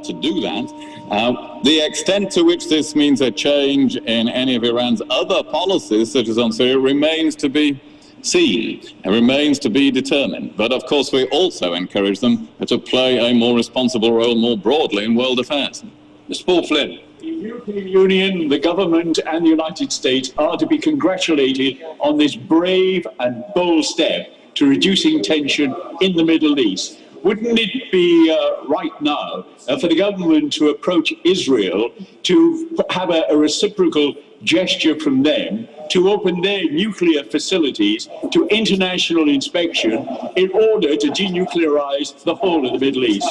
to do that. The extent to which this means a change in any of Iran's other policies, such as on Syria, remains to be seen and remains to be determined. But of course, we also encourage them to play a more responsible role more broadly in world affairs. Mr. Paul Flynn. The European Union, the government and the United States are to be congratulated on this brave and bold step to reducing tension in the Middle East. Wouldn't it be right now for the government to approach Israel to have a reciprocal gesture from them to open their nuclear facilities to international inspection in order to denuclearize the whole of the Middle East?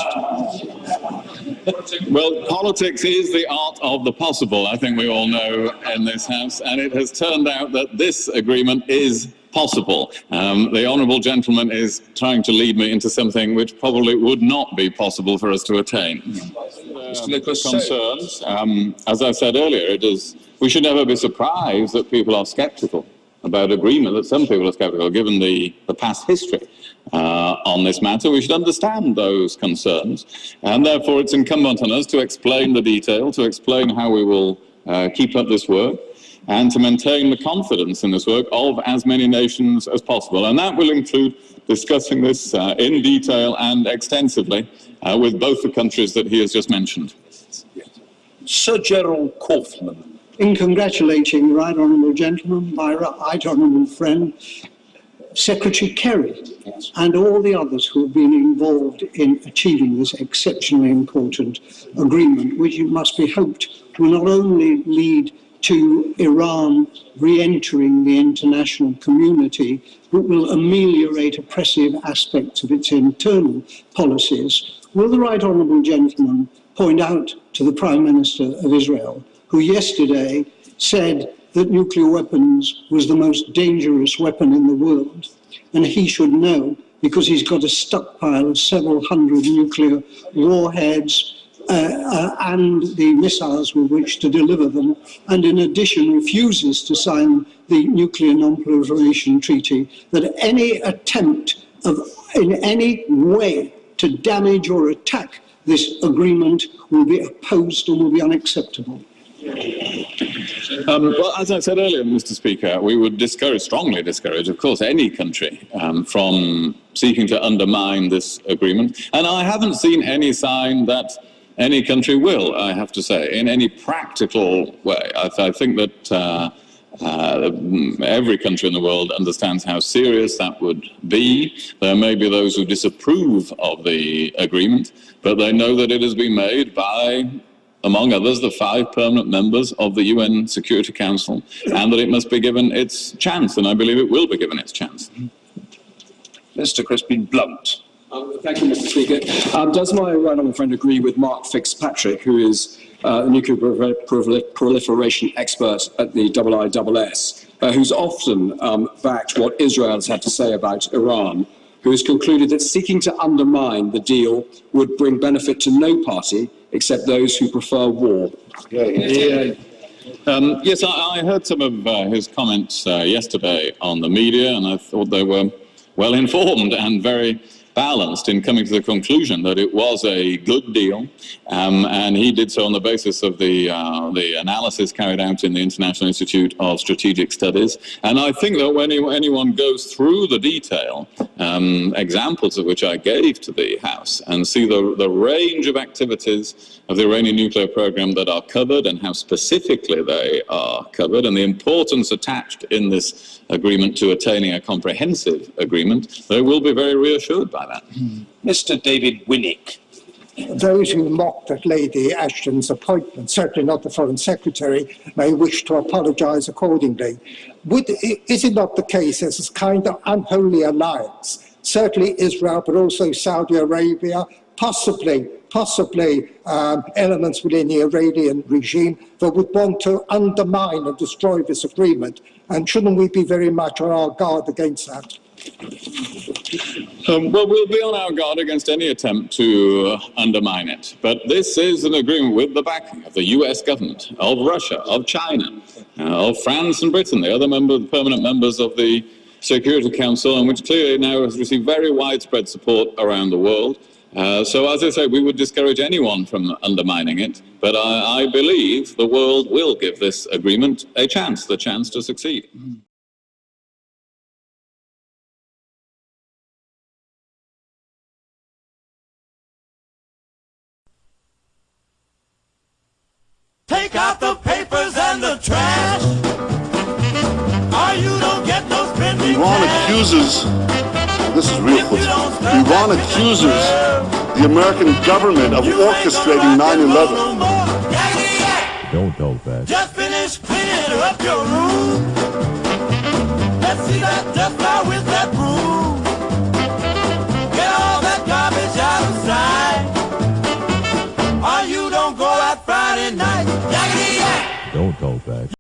Well, politics is the art of the possible, I think we all know in this House, and it has turned out that this agreement is possible. The honourable gentleman is trying to lead me into something which probably would not be possible for us to attain. Concerns, as I said earlier, we should never be surprised that people are sceptical about agreement, that some people are sceptical, given the past history on this matter. We should understand those concerns, and therefore it's incumbent on us to explain the detail, to explain how we will keep up this work, and to maintain the confidence in this work of as many nations as possible. And that will include discussing this in detail and extensively with both the countries that he has just mentioned. Sir Gerald Kaufman. In congratulating the right honourable gentleman, my right honourable friend, Secretary Kerry, and all the others who have been involved in achieving this exceptionally important agreement, which it must be hoped will not only lead to Iran re-entering the international community, but will ameliorate oppressive aspects of its internal policies. Will the right honourable gentleman point out to the Prime Minister of Israel, who yesterday said that nuclear weapons was the most dangerous weapon in the world, and he should know because he's got a stockpile of several hundred nuclear warheads and the missiles with which to deliver them, and in addition refuses to sign the Nuclear Non-Proliferation Treaty, that any attempt in any way to damage or attack this agreement will be opposed and will be unacceptable. Well, as I said earlier, Mr. Speaker, we would strongly discourage, of course, any country from seeking to undermine this agreement. And I haven't seen any sign that any country will, I have to say, in any practical way. I think that every country in the world understands how serious that would be. There may be those who disapprove of the agreement, but they know that it has been made by, among others, the 5 permanent members of the UN Security Council, and that it must be given its chance, and I believe it will be given its chance. Mr. Crispin Blunt. Thank you, Mr. Speaker. Does my right honourable friend agree with Mark Fitzpatrick, who is a nuclear proliferation expert at the IISS, who's often backed what Israel has had to say about Iran, who has concluded that seeking to undermine the deal would bring benefit to no party except those who prefer war? Yes, I heard some of his comments yesterday on the media, and I thought they were well informed and very balanced in coming to the conclusion that it was a good deal, and he did so on the basis of the analysis carried out in the International Institute of Strategic Studies. And I think that when anyone goes through the detail, examples of which I gave to the House, and see the range of activities of the Iranian nuclear program that are covered and how specifically they are covered, and the importance attached in this agreement to attaining a comprehensive agreement, they will be very reassured by that. Mr. David Winnick. Those who mocked at Lady Ashton's appointment, certainly not the Foreign Secretary, may wish to apologise accordingly. Is it not the case as a kind of unholy alliance, certainly Israel, but also Saudi Arabia, possibly elements within the Iranian regime that would want to undermine and destroy this agreement? And shouldn't we be very much on our guard against that? Well, we'll be on our guard against any attempt to undermine it. But this is an agreement with the backing of the US government, of Russia, of China, of France and Britain, the other permanent members of the Security Council, and which clearly now has received very widespread support around the world. So, as I say, we would discourage anyone from undermining it, but I believe the world will give this agreement a chance, the chance to succeed. Take out the papers and the trash, or you don't get no spending Iran cash. accuses, this is real quick, Iran accuses the American government of orchestrating 9/11. Don't talk back. Just finish cleaning up your room. Let's see that dust now with that broom. Get all that garbage out of sight, or you don't go out Friday night. Don't talk back.